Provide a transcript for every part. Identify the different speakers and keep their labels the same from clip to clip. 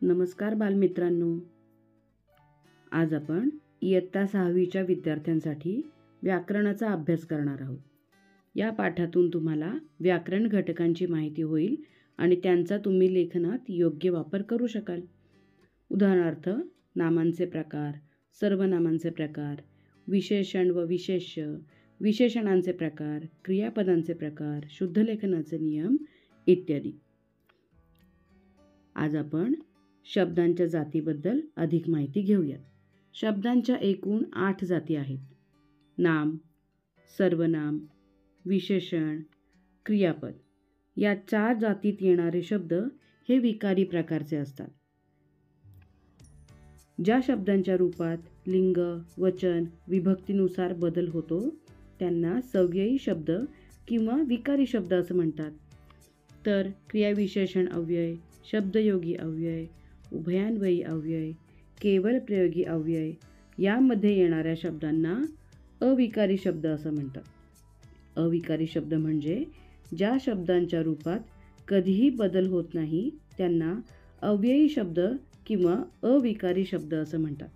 Speaker 1: नमस्कार बालमित्रांनो. आज आपण इयत्ता 6वीच्या विद्यार्थ्यांसाठी व्याकरणाचा अभ्यास करणार आहोत. या पाठातून तुम्हाला व्याकरण घटकांची माहिती होईल आणि त्यांचा तुम्ही लेखनात योग्य वापर करू शकाल. उदाहरणार्थ, नामांचे प्रकार, सर्वनामांचे प्रकार, विशेषण व विशेष्य, विशेषणांचे प्रकार, क्रियापदांचे प्रकार, शुद्धलेखनाचे नियम इत्यादी. आज आपण शब्दांच्या जातीबद्दल अधिक माहिती घेऊयात. शब्दांच्या एकूण 8 जाती आहेत. नाम, सर्वनाम, विशेषण, क्रियापद या 4 जातीत येणारे शब्द हे विकारी प्रकारचे असतात. ज्या शब्दांच्या रूपात लिंग, वचन, विभक्तीनुसार बदल होतो त्यांना सव्ययी शब्द किंवा विकारी शब्द असं म्हणतात. तर क्रियाविशेषण अव्यय, शब्दयोगी अव्यय, उभयान्वयी अव्यय, केवल प्रयोगी अव्यय यामध्ये येणाऱ्या शब्दांना अविकारी शब्द असं म्हणतात. अविकारी शब्द म्हणजे ज्या शब्दांच्या रूपात कधीही बदल होत नाही त्यांना अव्ययी शब्द किंवा अविकारी शब्द असं म्हणतात.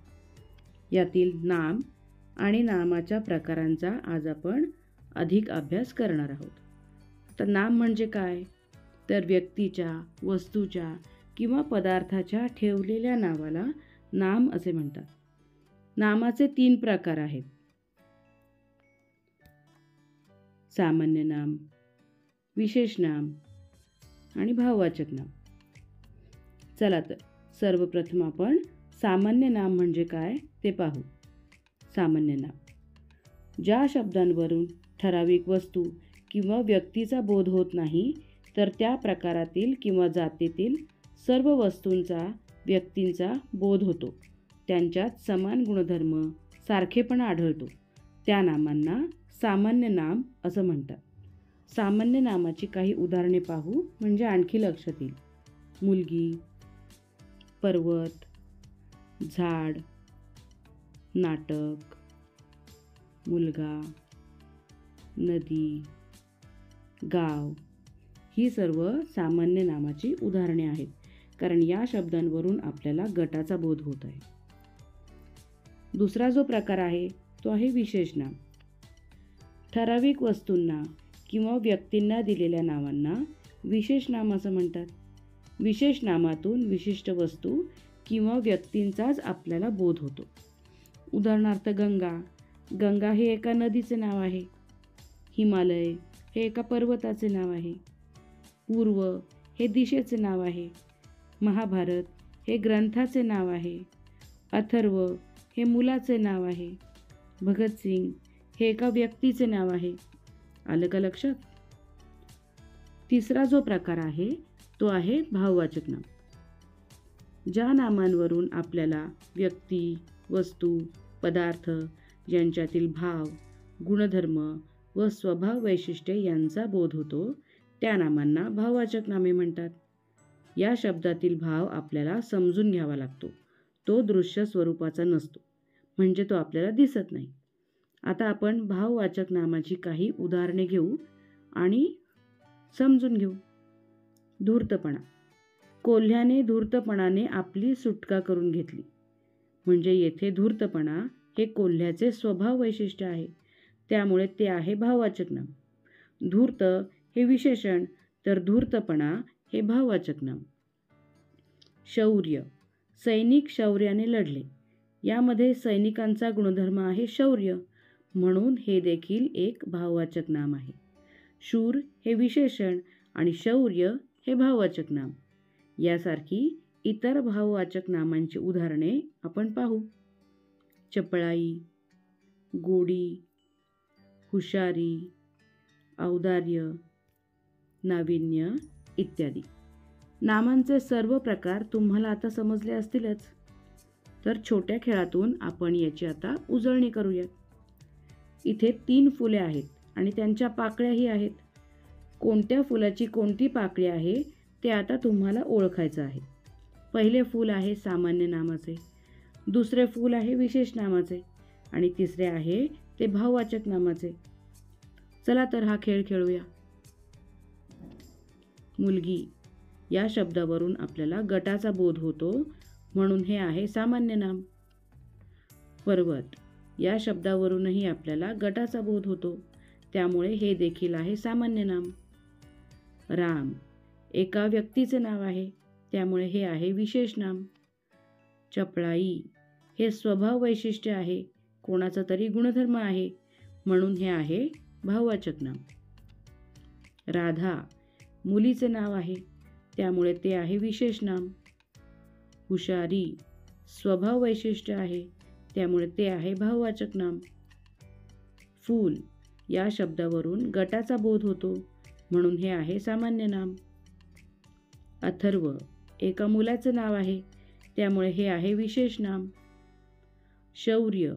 Speaker 1: यातील नाम आणि नामाच्या प्रकारांचा आज आपण अधिक अभ्यास करणार आहोत. तर नाम म्हणजे काय? तर व्यक्तीच्या, वस्तूच्या किंवा पदार्थाच्या ठेवलेल्या नावाला नाम असे म्हणतात. नामाचे 3 प्रकार आहेत. सामान्य नाम, विशेष नाम आणि भाववाचक नाम. चला तर सर्वप्रथम आपण सामान्य नाम म्हणजे काय ते पाहू. सामान्य नाम ज्या शब्दांवरून ठराविक वस्तू किंवा व्यक्तीचा बोध होत नाही तर त्या प्रकारातील किंवा जातीतील सर्व वस्तूंचा, व्यक्तींचा बोध होतो. त्यांच्यात समान गुणधर्म, सारखेपणा आढळतो. त्या नामांना सामान्य नाम असं म्हणतात. सामान्य नामाची काही उदाहरणे पाहू म्हणजे आणखी लक्षात येईल. मुलगी, पर्वत, झाड, नाटक, मुलगा, नदी, गाव ही सर्व सामान्य नामाची उदाहरणे आहेत. कारण या शब्दांवरून आपल्याला गटाचा बोध होत आहे. दुसरा जो प्रकार आहे तो आहे विशेष नाम. ठराविक वस्तूंना किंवा व्यक्तींना दिलेल्या नावांना विशेष नाम असं म्हणतात. विशेष नामातून विशिष्ट वस्तू किंवा व्यक्तींचाच आपल्याला बोध होतो. उदाहरणार्थ गंगा. गंगा हे एका नदीचे नाव आहे. हिमालय हे एका पर्वताचे नाव आहे. पूर्व हे दिशेचे नाव आहे. महाभारत हे ग्रंथाचे नाव आहे. अथर्व हे मुलाचे नाव आहे. भगतसिंग हे एका व्यक्तीचे नाव आहे. आलं का लक्षात? तिसरा जो प्रकार आहे तो आहे भाववाचक नाम. ज्या नामांवरून आपल्याला व्यक्ती, वस्तू, पदार्थ यांच्यातील भाव, गुणधर्म व स्वभाव वैशिष्ट्ये यांचा बोध होतो त्या नामांना भाववाचक नामे म्हणतात. या शब्दातील भाव आपल्याला समजून घ्यावा लागतो. तो दृश्य स्वरूपाचा नसतो म्हणजे तो आपल्याला दिसत नाही. आता आपण भाववाचक नामाची काही उदाहरणे घेऊ आणि समजून घेऊ. धूर्तपणा. कोल्ह्याने धूर्तपणाने आपली सुटका करून घेतली. म्हणजे येथे धूर्तपणा हे कोल्ह्याचे स्वभाव वैशिष्ट्य आहे. त्यामुळे ते आहे भाववाचक नाम. धूर्त हे विशेषण तर धूर्तपणा हे भाववाचक नाम. शौर्य. सैनिक शौर्याने लढले. यामध्ये सैनिकांचा गुणधर्म आहे शौर्य म्हणून हे देखील एक भाववाचक नाम आहे. शूर हे विशेषण आणि शौर्य हे भाववाचक नाम. यासारखी इतर भाववाचक नामांची उदाहरणे आपण पाहू. चपळाई, गोडी, हुशारी, औदार्य, नाविन्य इत्यादी. नामांचे सर्व प्रकार तुम्हाला आता समजले असतीलच. तर छोट्या खेळातून आपण याची आता उजळणी करूयात. इथे 3 फुले आहेत आणि त्यांच्या पाकळ्याही आहेत. कोणत्या फुलाची कोणती पाकळी आहे ते आता तुम्हाला ओळखायचं आहे. पहिले फूल आहे सामान्य नामाचे, दुसरे फूल आहे विशेष नामाचे आणि तिसरे आहे ते भाववाचक नामाचे. चला तर हा खेळ खेळूया. मुलगी या शब्दावरून आपल्याला गटाचा बोध होतो, म्हणून हे आहे सामान्य नाम. पर्वत या शब्दावरूनही आपल्याला गटाचा बोध होतो, त्यामुळे हे देखील आहे सामान्य नाम. राम एका व्यक्तीचे नाव आहे, त्यामुळे हे आहे विशेष नाम. चपळाई हे स्वभाव वैशिष्ट्य आहे, कोणाचा तरी गुणधर्म आहे, म्हणून हे आहे भाववाचक नाम. राधा मुलीचे नाव आहे, त्यामुळे ते आहे विशेष नाम. हुशारी स्वभाव वैशिष्ट्य आहे, त्यामुळे ते आहे भाववाचक नाम. फूल या शब्दावरून गटाचा बोध होतो, म्हणून हे आहे सामान्य नाम. अथर्व एका मुलाचे नाव आहे, त्यामुळे हे आहे विशेष नाम. शौर्य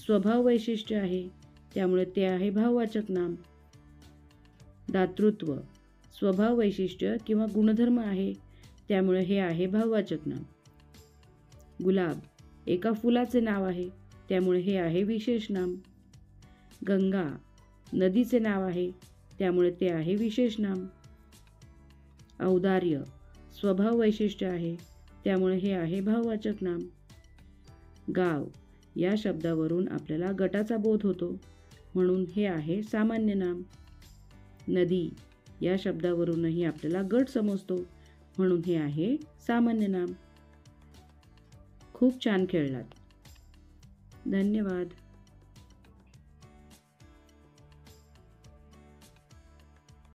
Speaker 1: स्वभाव वैशिष्ट्य आहे, त्यामुळे ते आहे भाववाचक नाम. दातृत्व स्वभाव वैशिष्ट्य किंवा गुणधर्म आहे, त्यामुळे हे आहे भाववाचक नाम. गुलाब एका फुलाचे नाव आहे, त्यामुळे हे आहे विशेष नाम. गंगा नदीचे नाव आहे, त्यामुळे ते आहे विशेष नाम. औदार्य स्वभाव वैशिष्ट्य आहे, त्यामुळे हे आहे भाववाचक नाम. गाव या शब्दावरून आपल्याला गटाचा बोध होतो, म्हणून हे आहे सामान्य नाम. नदी या शब्दावरूनही आपल्याला गट समजतो, म्हणून हे आहे सामान्य नाम. खूप छान खेळलात. धन्यवाद.